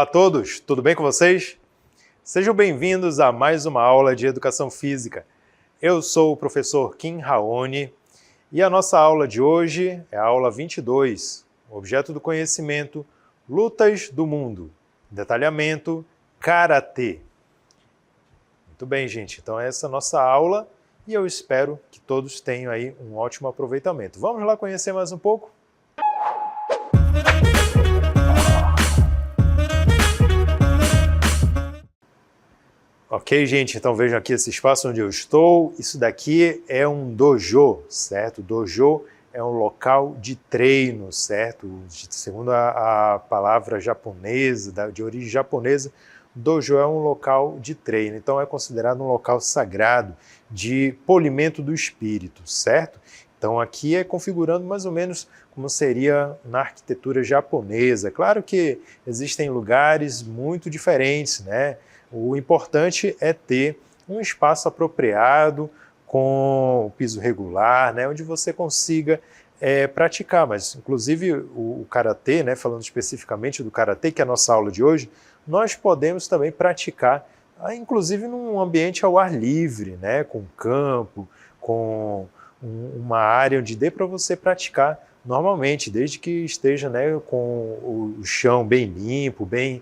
Olá a todos, tudo bem com vocês? Sejam bem-vindos a mais uma aula de Educação Física. Eu sou o professor Kim Raoni e a nossa aula de hoje é a aula 22, objeto do conhecimento, lutas do mundo, detalhamento, Karatê. Muito bem, gente, então essa é a nossa aula e eu espero que todos tenham aí um ótimo aproveitamento. Vamos lá conhecer mais um pouco? Ok, gente, então vejam aqui esse espaço onde eu estou. Isso daqui é um dojo, certo? Dojo é um local de treino, certo? Segundo a palavra japonesa, de origem japonesa, dojo é um local de treino. Então é considerado um local sagrado de polimento do espírito, certo? Então aqui é configurando mais ou menos como seria na arquitetura japonesa. Claro que existem lugares muito diferentes, né? O importante é ter um espaço apropriado, com o piso regular, né, onde você consiga praticar. Mas, inclusive, o Karatê, né, falando especificamente do Karatê, que é a nossa aula de hoje, nós podemos também praticar, inclusive num ambiente ao ar livre, né, com campo, com uma área onde dê para você praticar normalmente, desde que esteja, né, com o chão bem limpo, bem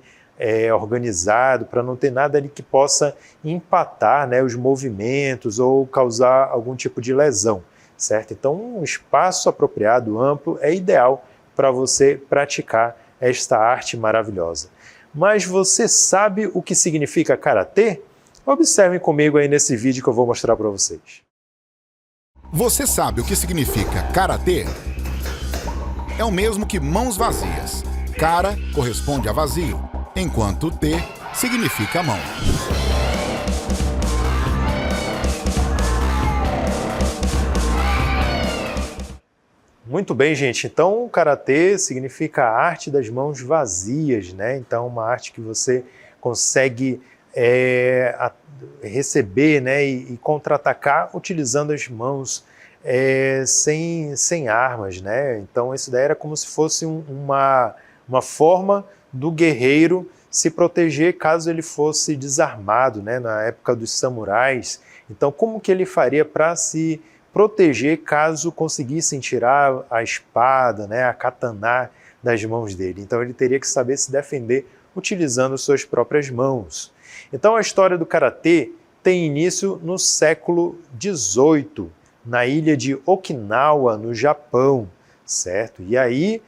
organizado, para não ter nada ali que possa empatar, né, os movimentos ou causar algum tipo de lesão, certo? Então, um espaço apropriado, amplo, é ideal para você praticar esta arte maravilhosa. Mas você sabe o que significa Karatê? Observem comigo aí nesse vídeo que eu vou mostrar para vocês. Você sabe o que significa Karatê? É o mesmo que mãos vazias. Kara corresponde a vazio, enquanto T significa mão. Muito bem, gente. Então, o Karatê significa a arte das mãos vazias, né? Então, uma arte que você consegue receber, né, e contra-atacar utilizando as mãos sem armas, né? Então, isso daí era como se fosse uma forma do guerreiro se proteger caso ele fosse desarmado, né, na época dos samurais. Então, como que ele faria para se proteger caso conseguissem tirar a espada, né, a katana das mãos dele? Então, ele teria que saber se defender utilizando suas próprias mãos. Então, a história do Karatê tem início no século XVIII, na ilha de Okinawa, no Japão, certo? E aí,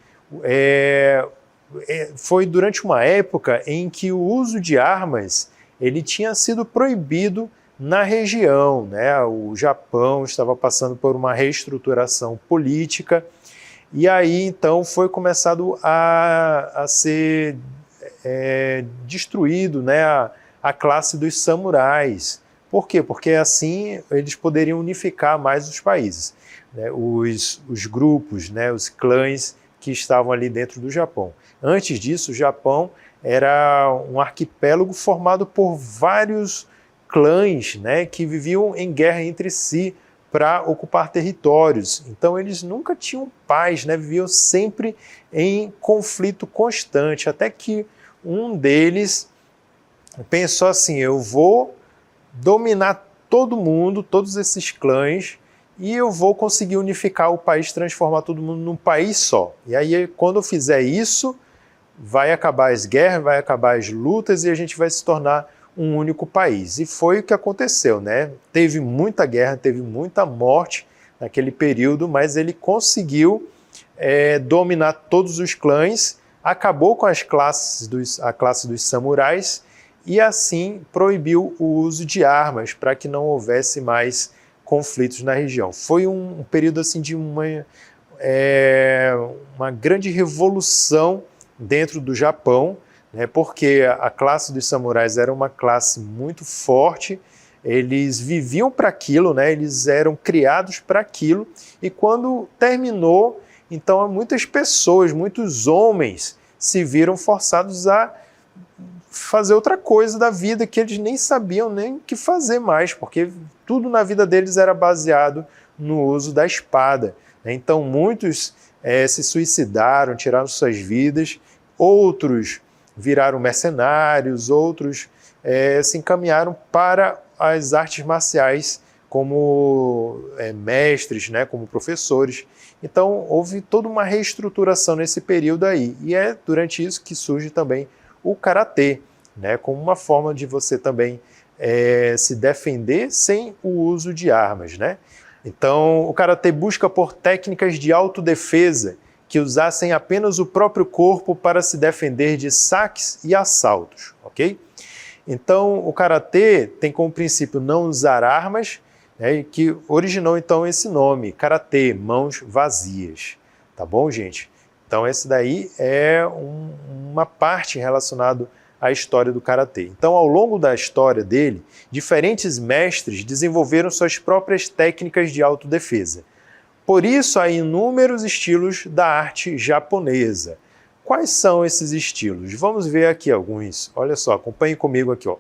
foi durante uma época em que o uso de armas ele tinha sido proibido na região, né? O Japão estava passando por uma reestruturação política e aí então foi começado a ser destruído, né, a classe dos samurais. Por quê? Porque assim eles poderiam unificar mais os países, né? Os grupos, né, os clãs que estavam ali dentro do Japão. Antes disso, o Japão era um arquipélago formado por vários clãs, né, que viviam em guerra entre si para ocupar territórios. Então, eles nunca tinham paz, né, viviam sempre em conflito constante, até que um deles pensou assim: eu vou dominar todo mundo, todos esses clãs, e eu vou conseguir unificar o país, transformar todo mundo num país só. E aí, quando eu fizer isso, vai acabar as guerras, vai acabar as lutas e a gente vai se tornar um único país. E foi o que aconteceu, né? Teve muita guerra, teve muita morte naquele período, mas ele conseguiu dominar todos os clãs, acabou com a classe dos samurais e assim proibiu o uso de armas para que não houvesse mais conflitos na região. Foi um período assim de uma grande revolução dentro do Japão, né, porque a classe dos samurais era uma classe muito forte, eles viviam para aquilo, né, eles eram criados para aquilo, e quando terminou, então muitas pessoas, muitos homens se viram forçados a fazer outra coisa da vida que eles nem sabiam nem o que fazer mais, porque tudo na vida deles era baseado no uso da espada. Então muitos se suicidaram, tiraram suas vidas, outros viraram mercenários, outros se encaminharam para as artes marciais como mestres, né, como professores. Então, houve toda uma reestruturação nesse período aí. E é durante isso que surge também o karatê, né, como uma forma de você também se defender sem o uso de armas, né? Então, o karatê busca por técnicas de autodefesa que usassem apenas o próprio corpo para se defender de saques e assaltos, ok? Então, o karatê tem como princípio não usar armas, né, que originou então esse nome, karatê, mãos vazias, tá bom, gente? Então, esse daí é uma parte relacionada à história do karatê. Então, ao longo da história dele, diferentes mestres desenvolveram suas próprias técnicas de autodefesa. Por isso, há inúmeros estilos da arte japonesa. Quais são esses estilos? Vamos ver aqui alguns. Olha só, acompanhe comigo aqui, ó.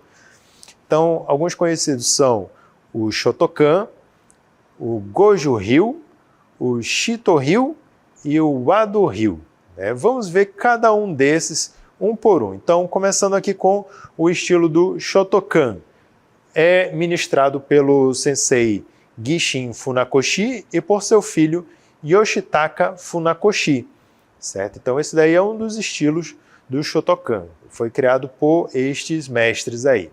Então, alguns conhecidos são o Shotokan, o Goju-ryu, o Shito-ryu e o Wado-ryu. Vamos ver cada um desses um por um. Então, começando aqui com o estilo do Shotokan. É ministrado pelo sensei Gishin Funakoshi e por seu filho Yoshitaka Funakoshi, certo? Então, esse daí é um dos estilos do Shotokan. Foi criado por estes mestres aí.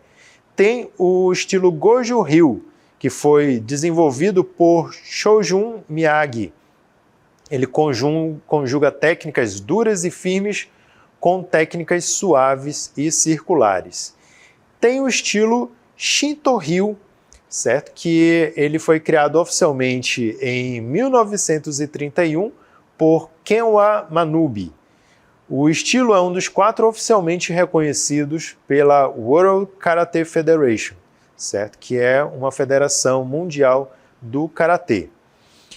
Tem o estilo Goju-ryu, que foi desenvolvido por Shojun Miyagi. Ele conjuga técnicas duras e firmes com técnicas suaves e circulares. Tem o estilo Shinto-ryu, certo? Que ele foi criado oficialmente em 1931 por Kenwa Manabe. O estilo é um dos 4 oficialmente reconhecidos pela World Karate Federation, certo? Que é uma federação mundial do karatê.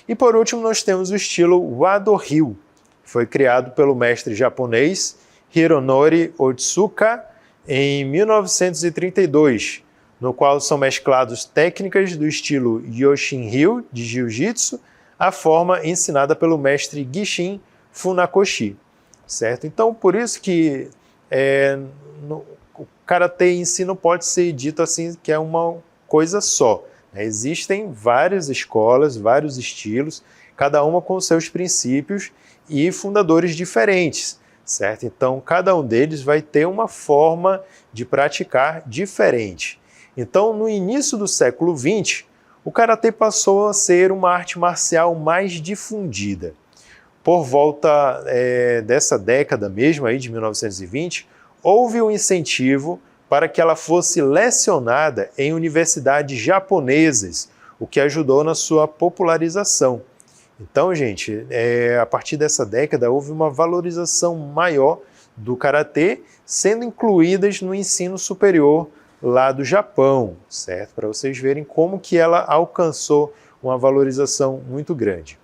E por último nós temos o estilo Wado-ryu, que foi criado pelo mestre japonês Hironori Otsuka em 1932, no qual são mesclados técnicas do estilo Yoshin-ryu de Jiu-Jitsu, a forma ensinada pelo mestre Gishin Funakoshi, certo? Então, por isso que o karatê em si não pode ser dito assim que é uma coisa só, né? Existem várias escolas, vários estilos, cada uma com seus princípios e fundadores diferentes, certo? Então, cada um deles vai ter uma forma de praticar diferente. Então, no início do século XX, o karatê passou a ser uma arte marcial mais difundida. Por volta dessa década mesmo, aí, de 1920, houve um incentivo para que ela fosse lecionada em universidades japonesas, o que ajudou na sua popularização. Então, gente, a partir dessa década houve uma valorização maior do karatê, sendo incluídas no ensino superior lá do Japão, certo? Para vocês verem como que ela alcançou uma valorização muito grande.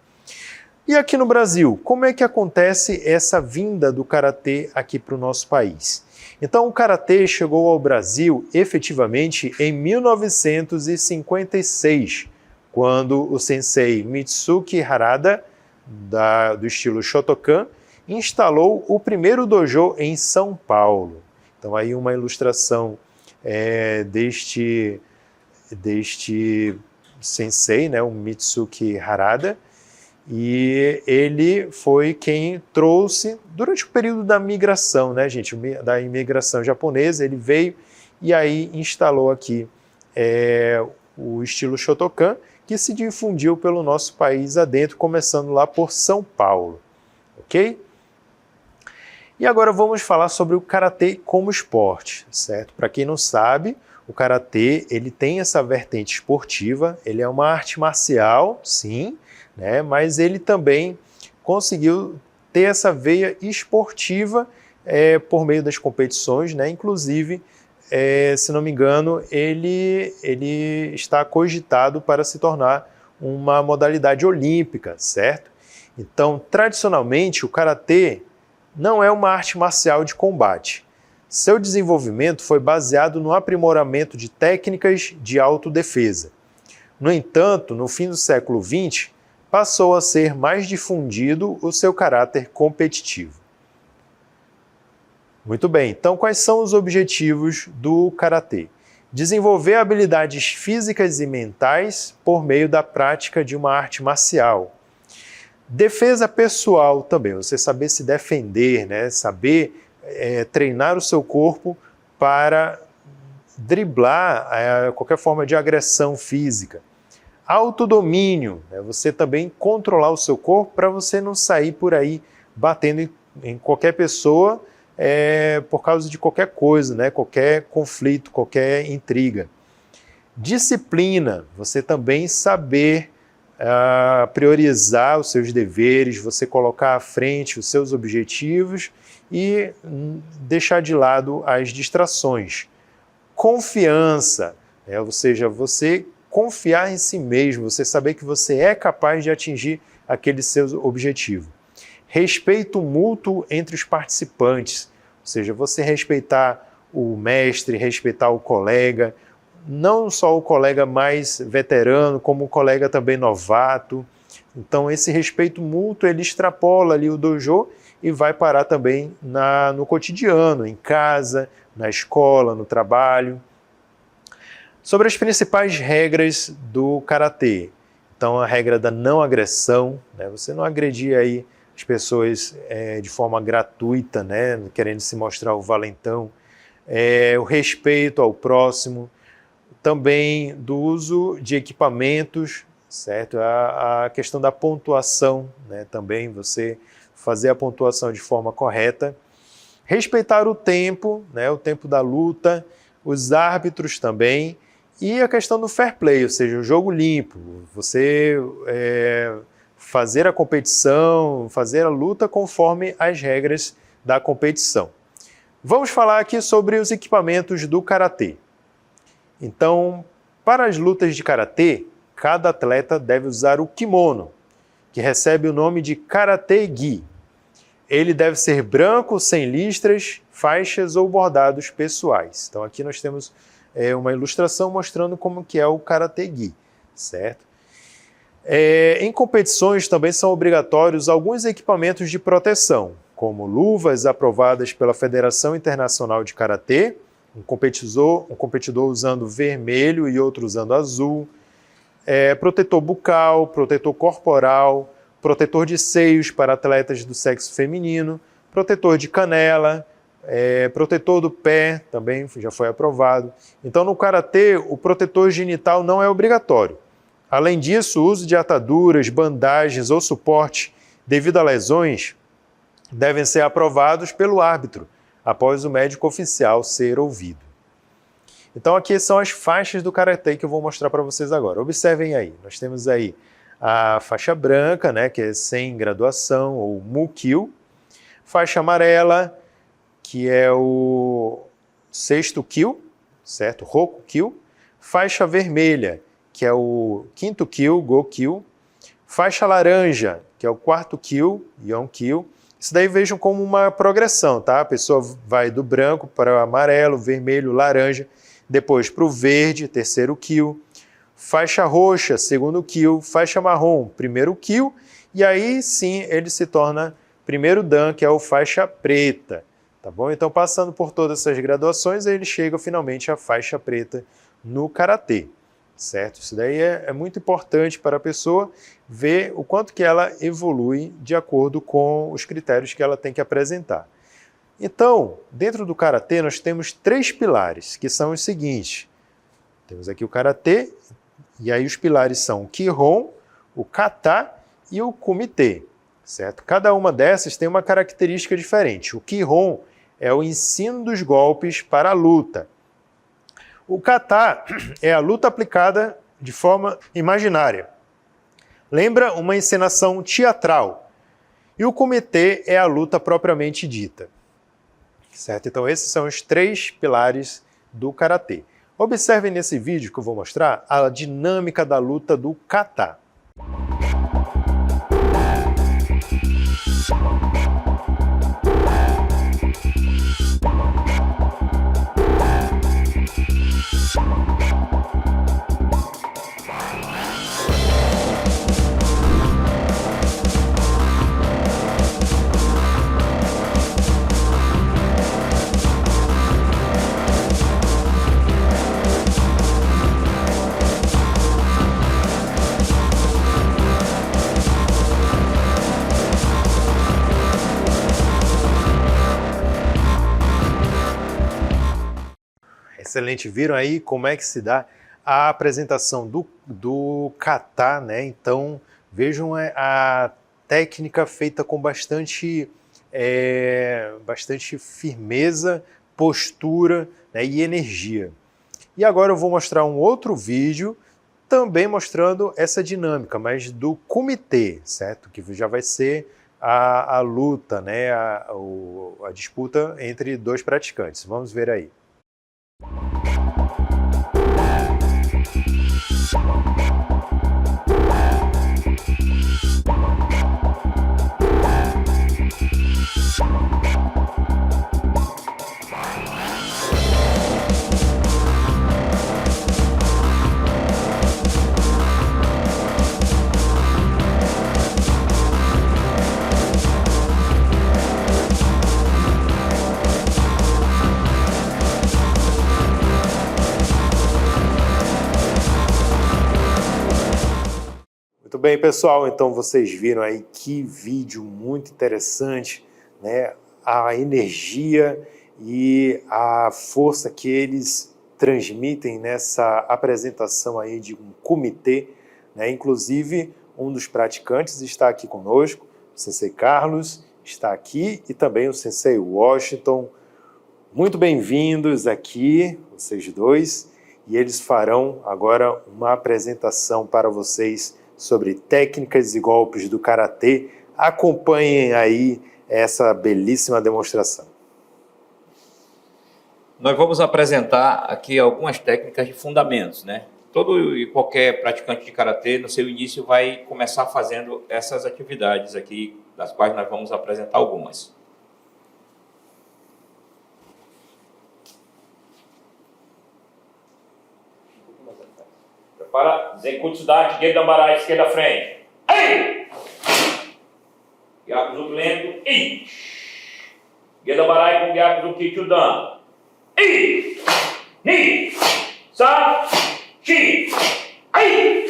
E aqui no Brasil, como é que acontece essa vinda do karatê aqui para o nosso país? Então, o karatê chegou ao Brasil efetivamente em 1956, quando o sensei Mitsuki Harada, do estilo Shotokan, instalou o primeiro dojo em São Paulo. Então, aí uma ilustração deste sensei, né, o Mitsuki Harada, e ele foi quem trouxe, durante o período da migração, né, gente, da imigração japonesa, ele veio e aí instalou aqui o estilo Shotokan, que se difundiu pelo nosso país adentro, começando lá por São Paulo, ok? E agora vamos falar sobre o karatê como esporte, certo? Para quem não sabe, o karatê ele tem essa vertente esportiva, ele é uma arte marcial, sim, né? Mas ele também conseguiu ter essa veia esportiva por meio das competições, né? Inclusive, se não me engano, ele está cogitado para se tornar uma modalidade olímpica, certo? Então, tradicionalmente, o karatê não é uma arte marcial de combate. Seu desenvolvimento foi baseado no aprimoramento de técnicas de autodefesa. No entanto, no fim do século XX, passou a ser mais difundido o seu caráter competitivo. Muito bem, então quais são os objetivos do Karatê? Desenvolver habilidades físicas e mentais por meio da prática de uma arte marcial. Defesa pessoal também, você saber se defender, né? Saber treinar o seu corpo para driblar qualquer forma de agressão física. Autodomínio, né? Você também controlar o seu corpo para você não sair por aí batendo em qualquer pessoa por causa de qualquer coisa, né? Qualquer conflito, qualquer intriga. Disciplina, você também saber priorizar os seus deveres, você colocar à frente os seus objetivos e deixar de lado as distrações. Confiança, ou seja, você confiar em si mesmo, você saber que você é capaz de atingir aquele seu objetivo. Respeito mútuo entre os participantes, ou seja, você respeitar o mestre, respeitar o colega, não só o colega mais veterano, como o colega também novato. Então esse respeito mútuo, ele extrapola ali o dojo e vai parar também no cotidiano, em casa, na escola, no trabalho. Sobre as principais regras do Karatê. Então a regra da não agressão, né? Você não agredir aí as pessoas de forma gratuita, né? Querendo se mostrar o valentão. O respeito ao próximo, também do uso de equipamentos, certo? A questão da pontuação, né? Também você fazer a pontuação de forma correta. Respeitar o tempo, né? O tempo da luta, os árbitros também, e a questão do fair play, ou seja, o jogo limpo, você fazer a competição, fazer a luta conforme as regras da competição. Vamos falar aqui sobre os equipamentos do Karatê. Então, para as lutas de Karatê, cada atleta deve usar o kimono, que recebe o nome de Karate-gi. Ele deve ser branco, sem listras, faixas ou bordados pessoais. Então aqui nós temos uma ilustração mostrando como que é o Karate-gi, certo? Em competições também são obrigatórios alguns equipamentos de proteção, como luvas aprovadas pela Federação Internacional de Karatê, um competidor usando vermelho e outro usando azul, protetor bucal, protetor corporal, protetor de seios para atletas do sexo feminino, protetor de canela, protetor do pé, também já foi aprovado. Então, no Karatê, o protetor genital não é obrigatório. Além disso, o uso de ataduras, bandagens ou suporte devido a lesões devem ser aprovados pelo árbitro, após o médico oficial ser ouvido. Então, aqui são as faixas do Karatê que eu vou mostrar para vocês agora. Observem aí, nós temos aí a faixa branca, né, que é sem graduação, ou Mukyu, faixa amarela, que é o sexto Kyu, certo? Rokukyu, faixa vermelha, que é o quinto Kyu, Gokyu, faixa laranja, que é o quarto Kyu, Yonkyu. Isso daí vejam como uma progressão, tá? A pessoa vai do branco para o amarelo, vermelho, laranja, depois para o verde, terceiro Kyu, faixa roxa, segundo Kyu, faixa marrom, primeiro Kyu, e aí sim ele se torna primeiro Dan, que é o faixa preta, tá bom? Então, passando por todas essas graduações, ele chega finalmente à faixa preta no Karatê, certo? Isso daí é muito importante para a pessoa ver o quanto que ela evolui de acordo com os critérios que ela tem que apresentar. Então, dentro do Karatê, nós temos 3 pilares, que são os seguintes. Temos aqui o Karatê, e aí os pilares são o Kihon, o Kata e o Kumite, certo? Cada uma dessas tem uma característica diferente. O Kihon é o ensino dos golpes para a luta. O Kata é a luta aplicada de forma imaginária. Lembra uma encenação teatral. E o Kumite é a luta propriamente dita. Certo? Então esses são os 3 pilares do Karatê. Observem nesse vídeo que eu vou mostrar a dinâmica da luta do Kata. Excelente. Viram aí como é que se dá a apresentação do kata, né? Então, vejam a técnica feita com bastante firmeza, postura, né, e energia. E agora eu vou mostrar um outro vídeo também mostrando essa dinâmica, mas do kumite, certo? Que já vai ser a luta, né? A disputa entre dois praticantes. Vamos ver aí. Muito bem, pessoal, então vocês viram aí que vídeo muito interessante, né? A energia e a força que eles transmitem nessa apresentação aí de um comitê, né? Inclusive, um dos praticantes está aqui conosco, o Sensei Carlos está aqui e também o Sensei Washington. Muito bem-vindos aqui, vocês dois, e eles farão agora uma apresentação para vocês sobre técnicas e golpes do karatê. Acompanhem aí essa belíssima demonstração. Nós vamos apresentar aqui algumas técnicas de fundamentos, né? Todo e qualquer praticante de karatê, no seu início, vai começar fazendo essas atividades aqui, das quais nós vamos apresentar algumas. Prepara, Zenkutsu Date, Gedambarai, esquerda frente. Ei! Gyakuzu lento, e Gedambarai com Gyakuzu Kichudan. E Ni Sa Chi Ai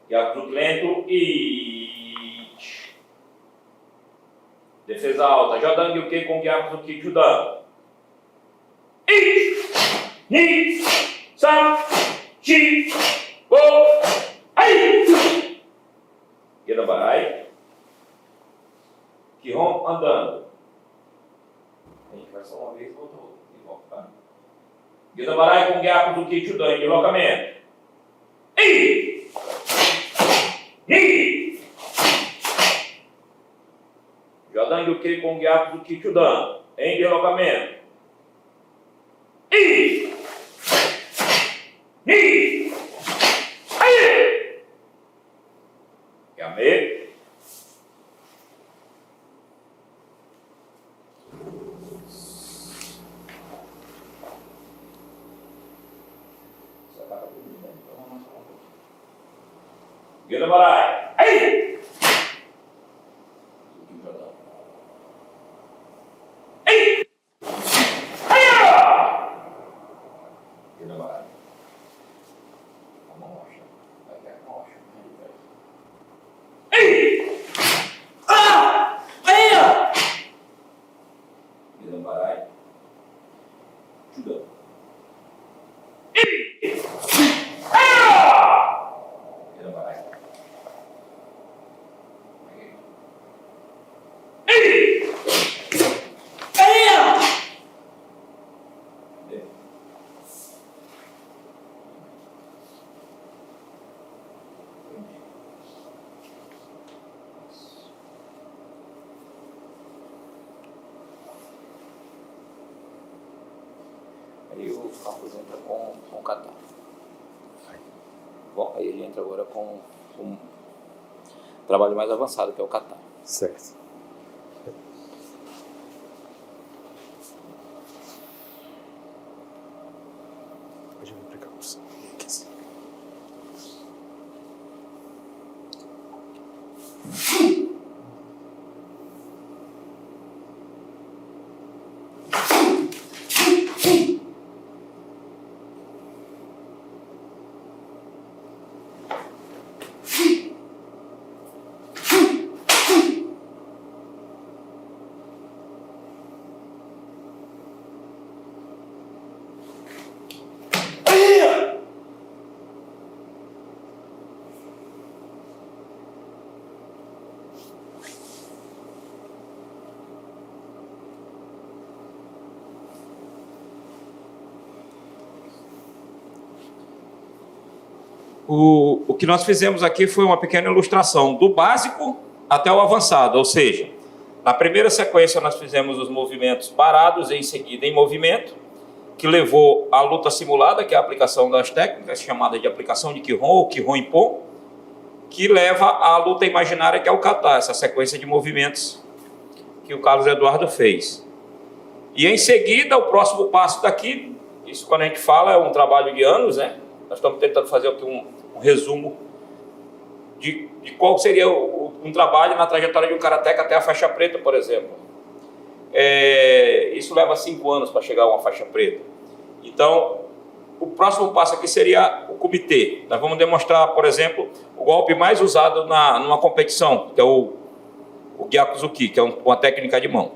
Gyakuzu lento, e defesa alta, Jodang Yuke com Gyakuzu Kichudan. E Ni Sa Chi Go Ai Gedambarai Kihon andando. A gente vai só uma vez e volta outra. E volta, tá? Gedambarai com Gyakuzu Kichudan, deslocamento. E Ni Jodang Yuke com Gyakuzu Kichudan, em deslocamento. E Ni Ai Yame Gedambarai. Ai! Ai! Ai! Gedambarai. A mão roxa. Vai ver a mão roxa. Ai! Ah! Ai! Gedambarai. Judão. Ai! Ah! Gedambarai. Aí o Campos entra com o kata. Bom, aí ele entra agora com um trabalho mais avançado, que é o kata. Certo. Pode vir para cá. O que nós fizemos aqui foi uma pequena ilustração do básico até o avançado, ou seja, na primeira sequência nós fizemos os movimentos parados e em seguida em movimento, que levou à luta simulada, que é a aplicação das técnicas, chamada de aplicação de Kihon ou Kihon Ippon, que leva à luta imaginária, que é o kata, essa sequência de movimentos que o Carlos Eduardo fez. E em seguida, o próximo passo daqui, isso quando a gente fala é um trabalho de anos, né? Nós estamos tentando fazer aqui um resumo de qual seria um trabalho na trajetória de um karateca até a faixa preta, por exemplo. Isso leva 5 anos para chegar a uma faixa preta. Então, o próximo passo aqui seria o kumite. Nós vamos demonstrar, por exemplo, o golpe mais usado numa competição, que é o Gyakuzuki, que é uma técnica de mão.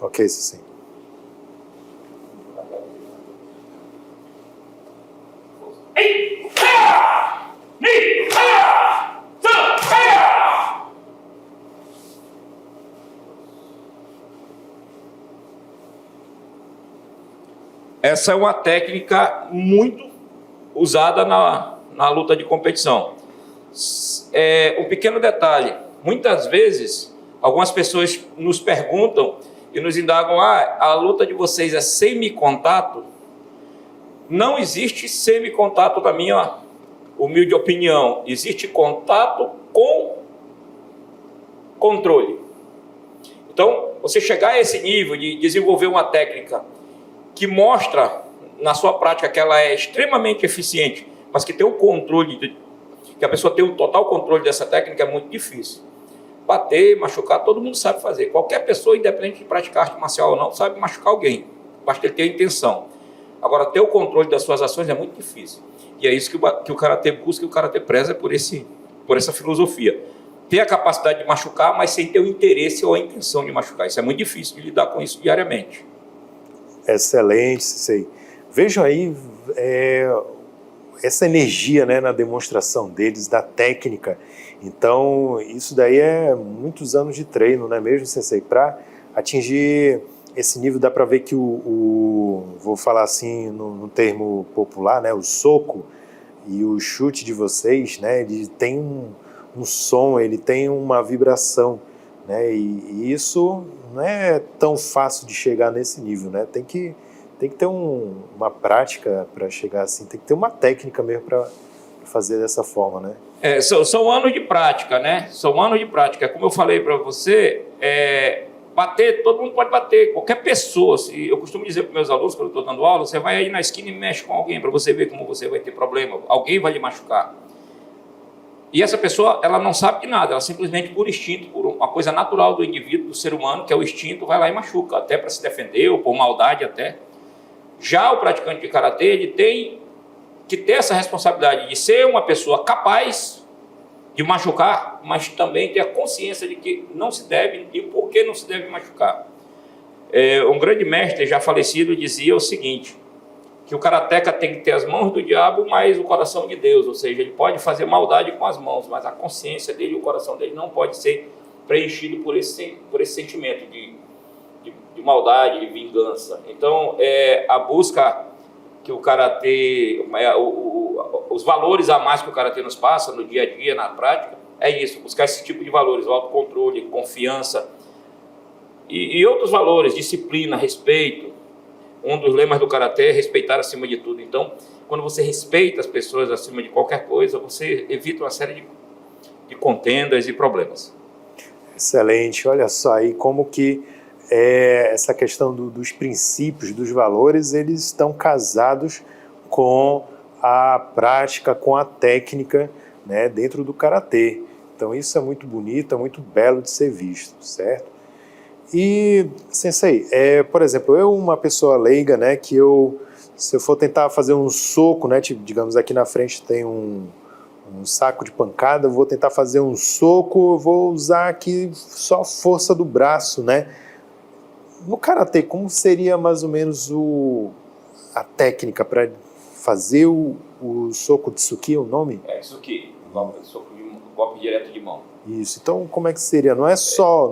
Ok, sim. Essa é uma técnica muito usada na luta de competição. Um pequeno detalhe, muitas vezes algumas pessoas nos perguntam e nos indagam: a luta de vocês é semi-contato? Não existe semi-contato, na minha humilde opinião. Existe contato com controle. Então, você chegar a esse nível de desenvolver uma técnica que mostra na sua prática que ela é extremamente eficiente, mas que tem o controle, que a pessoa tem o total controle dessa técnica, é muito difícil. Bater, machucar, todo mundo sabe fazer. Qualquer pessoa, independente de praticar arte marcial ou não, sabe machucar alguém. Basta ele ter a intenção. Agora, ter o controle das suas ações é muito difícil. E é isso que o Karatê busca e o Karatê preza por essa filosofia. Ter a capacidade de machucar, mas sem ter o interesse ou a intenção de machucar. Isso é muito difícil de lidar com isso diariamente. Excelente, Sensei. Vejam aí essa energia, né, na demonstração deles, da técnica. Então, isso daí é muitos anos de treino, não é mesmo, Sensei? Para atingir esse nível, dá para ver que vou falar assim no termo popular, né, o soco e o chute de vocês, né, ele tem um som, ele tem uma vibração, né, e isso não é tão fácil de chegar nesse nível, né, tem que ter uma prática para chegar assim, tem que ter uma técnica mesmo para fazer dessa forma, né. São anos de prática, né, são anos de prática. Como eu falei para você, bater, todo mundo pode bater, qualquer pessoa. Eu costumo dizer para meus alunos, quando eu estou dando aula, você vai aí na esquina e mexe com alguém, para você ver como você vai ter problema, alguém vai lhe machucar. E essa pessoa, ela não sabe de nada, ela simplesmente por instinto, por uma coisa natural do indivíduo, do ser humano, que é o instinto, vai lá e machuca, até para se defender, ou por maldade até. Já o praticante de karatê, ele tem que ter essa responsabilidade de ser uma pessoa capaz de machucar, mas também ter a consciência de que não se deve e por que não se deve machucar. Um grande mestre já falecido dizia o seguinte, que o karateca tem que ter as mãos do diabo, mas o coração de Deus, ou seja, ele pode fazer maldade com as mãos, mas a consciência dele, o coração dele não pode ser preenchido por esse sentimento de maldade, de vingança. Então, a busca que o karatê, os valores a mais que o karatê nos passa no dia a dia, na prática, é isso, buscar esse tipo de valores, o autocontrole, confiança e outros valores, disciplina, respeito. Um dos lemas do karatê é respeitar acima de tudo. Então, quando você respeita as pessoas acima de qualquer coisa, você evita uma série de contendas e problemas. Excelente, olha só aí como que essa questão dos princípios, dos valores, eles estão casados com a prática, com a técnica, né, dentro do karatê. Então isso é muito bonito, é muito belo de ser visto, certo? E, Sensei, por exemplo, eu, uma pessoa leiga, né, que se eu for tentar fazer um soco, né, tipo, digamos aqui na frente tem um saco de pancada, eu vou tentar fazer um soco, eu vou usar aqui só a força do braço, né? No karatê, como seria mais ou menos a técnica para fazer o soco de tsuki, é o nome? Tsuki, golpe direto de mão. Isso, então como é que seria? Não é só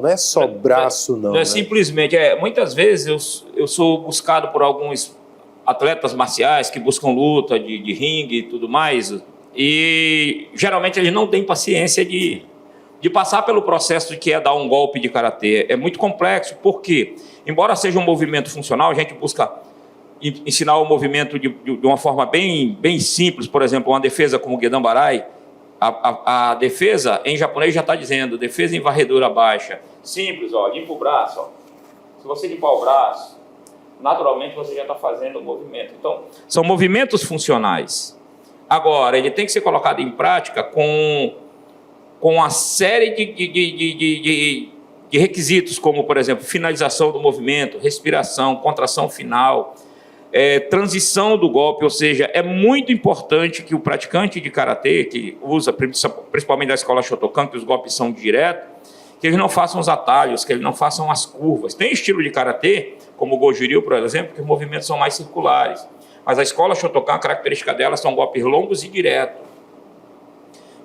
braço, não. Não é simplesmente, muitas vezes eu sou buscado por alguns atletas marciais que buscam luta de ringue e tudo mais, e geralmente eles não têm paciência de passar pelo processo que é dar um golpe de karatê. É muito complexo, porque, embora seja um movimento funcional, a gente busca ensinar o movimento de uma forma bem simples. Por exemplo, uma defesa como o Gedan Barai, a defesa em japonês já está dizendo, defesa em varredura baixa. Simples, ó, limpa o braço. Ó. Se você limpar o braço, naturalmente você já está fazendo o movimento. Então, são movimentos funcionais. Agora, ele tem que ser colocado em prática com uma série de requisitos, como, por exemplo, finalização do movimento, respiração, contração final, transição do golpe. Ou seja, é muito importante que o praticante de karatê, que usa, principalmente da escola Shotokan, que os golpes são diretos, que eles não façam os atalhos, que eles não façam as curvas. Tem estilo de karatê, como o Goju-ryu, por exemplo, que os movimentos são mais circulares. Mas a escola Shotokan, a característica dela são golpes longos e diretos.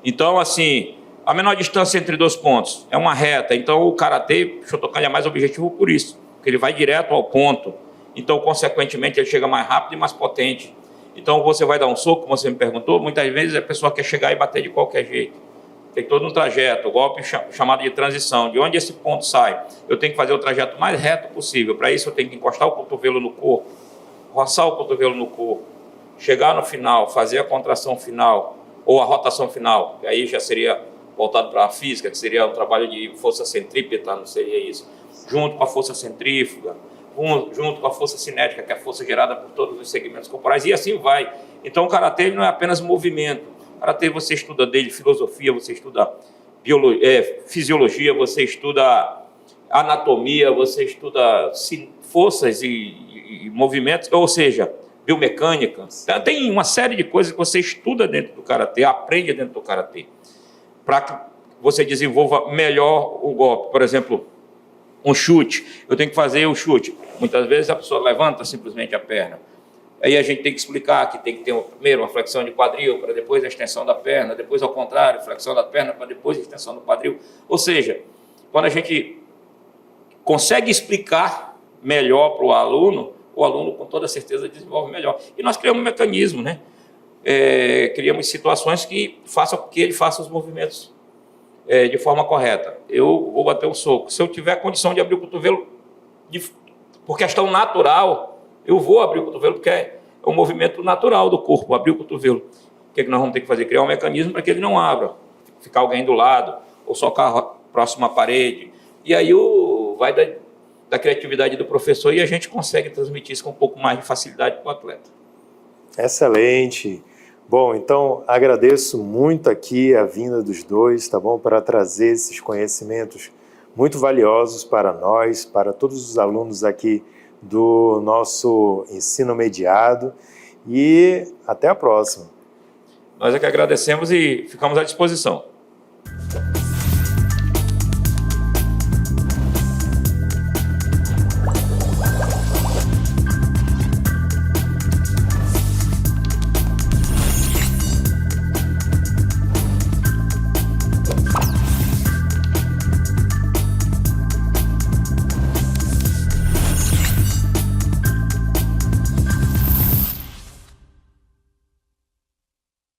Então, assim, a menor distância entre 2 pontos é uma reta. Então, o karatê Shotokan é mais objetivo por isso, porque ele vai direto ao ponto. Então, consequentemente, ele chega mais rápido e mais potente. Então, você vai dar um soco, como você me perguntou, muitas vezes a pessoa quer chegar e bater de qualquer jeito. Tem todo um trajeto, o golpe chamado de transição. De onde esse ponto sai? Eu tenho que fazer o trajeto mais reto possível. Para isso, eu tenho que encostar o cotovelo no corpo, roçar o cotovelo no corpo, chegar no final, fazer a contração final ou a rotação final, que aí já seria voltado para a física, que seria um trabalho de força centrípeta, não seria isso, junto com a força centrífuga, junto com a força cinética, que é a força gerada por todos os segmentos corporais, e assim vai. Então o karatê não é apenas movimento. O karatê você estuda dele filosofia, você estuda fisiologia, você estuda anatomia, você estuda forças e movimentos, ou seja, biomecânica. Tem uma série de coisas que você estuda dentro do karatê, aprende dentro do karatê, para que você desenvolva melhor o golpe. Por exemplo, um chute, eu tenho que fazer o chute. Muitas vezes a pessoa levanta simplesmente a perna. Aí a gente tem que explicar que tem que ter primeiro uma flexão de quadril, para depois a extensão da perna, depois ao contrário, flexão da perna, para depois a extensão do quadril. Ou seja, quando a gente consegue explicar melhor para o aluno com toda certeza desenvolve melhor. E nós criamos um mecanismo, né? Criamos situações que façam com que ele faça os movimentos de forma correta. Eu vou bater um soco. Se eu tiver condição de abrir o cotovelo por questão natural, eu vou abrir o cotovelo porque é um movimento natural do corpo, abrir o cotovelo. O que nós vamos ter que fazer? Criar um mecanismo para que ele não abra. Ficar alguém do lado, ou socar próximo à parede. E aí vai da criatividade do professor e a gente consegue transmitir isso com um pouco mais de facilidade para o atleta. Excelente. Bom, então agradeço muito aqui a vinda dos dois, tá bom? Para trazer esses conhecimentos muito valiosos para nós, para todos os alunos aqui do nosso ensino mediado, e até a próxima. Nós é que agradecemos e ficamos à disposição.